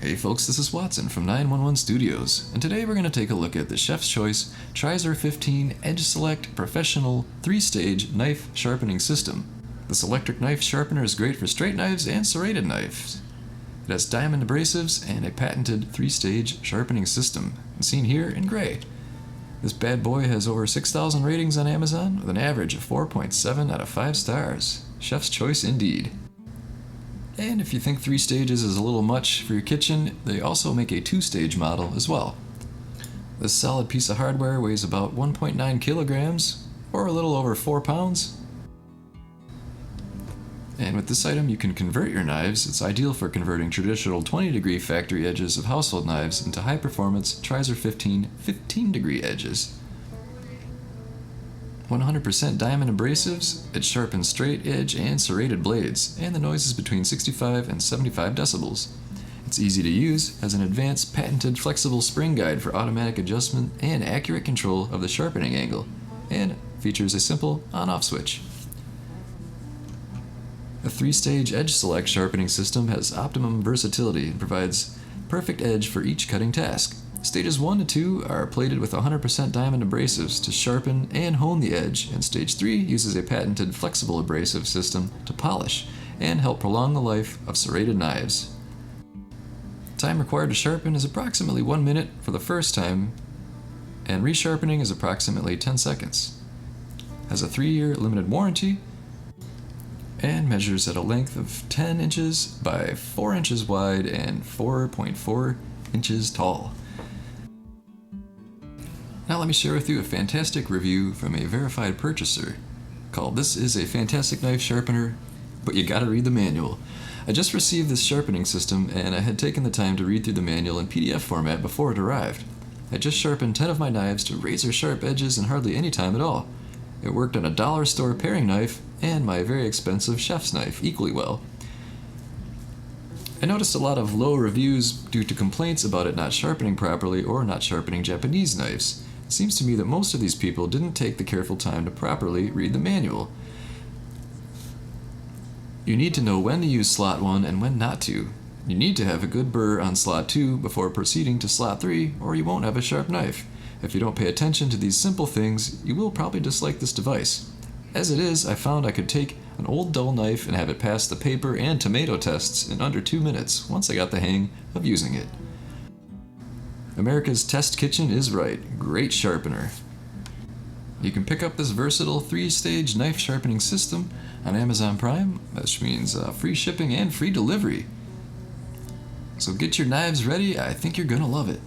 Hey folks, this is Watson from 911 Studios, and today we're going to take a look at the Chef's Choice Trizor XV EdgeSelect Professional 3-Stage Knife Sharpening System. This electric knife sharpener is great for straight knives and serrated knives. It has diamond abrasives and a patented 3-stage sharpening system, seen here in gray. This bad boy has over 6,000 ratings on Amazon with an average of 4.7 out of 5 stars. Chef's Choice indeed. And if you think 3 stages is a little much for your kitchen, they also make a 2-stage model as well. This solid piece of hardware weighs about 1.9 kilograms, or a little over 4 pounds. And with this item you can convert your knives. It's ideal for converting traditional 20-degree factory edges of household knives into high-performance Trizor XV 15-degree edges. 100% diamond abrasives, it sharpens straight edge and serrated blades, and the noise is between 65 and 75 decibels. It's easy to use, has an advanced patented flexible spring guide for automatic adjustment and accurate control of the sharpening angle, and features a simple on-off switch. The 3-stage EdgeSelect sharpening system has optimum versatility and provides perfect edge for each cutting task. Stages 1 to 2 are plated with 100% diamond abrasives to sharpen and hone the edge, and Stage 3 uses a patented flexible abrasive system to polish and help prolong the life of serrated knives. Time required to sharpen is approximately 1 minute for the first time, and resharpening is approximately 10 seconds. Has a 3-year limited warranty, and measures at a length of 10 inches by 4 inches wide and 4.4 inches tall. Now let me share with you a fantastic review from a verified purchaser called "This is a fantastic knife sharpener, but you gotta read the manual." I just received this sharpening system and I had taken the time to read through the manual in PDF format before it arrived. I just sharpened 10 of my knives to razor sharp edges in hardly any time at all. It worked on a dollar store paring knife and my very expensive chef's knife equally well. I noticed a lot of low reviews due to complaints about it not sharpening properly or not sharpening Japanese knives. It seems to me that most of these people didn't take the careful time to properly read the manual. You need to know when to use slot 1 and when not to. You need to have a good burr on slot 2 before proceeding to slot 3, or you won't have a sharp knife. If you don't pay attention to these simple things, you will probably dislike this device. As it is, I found I could take an old dull knife and have it pass the paper and tomato tests in under 2 minutes once I got the hang of using it. America's test kitchen is right. Great sharpener. You can pick up this versatile 3-stage knife sharpening system on Amazon Prime, which means free shipping and free delivery. So get your knives ready. I think you're gonna love it.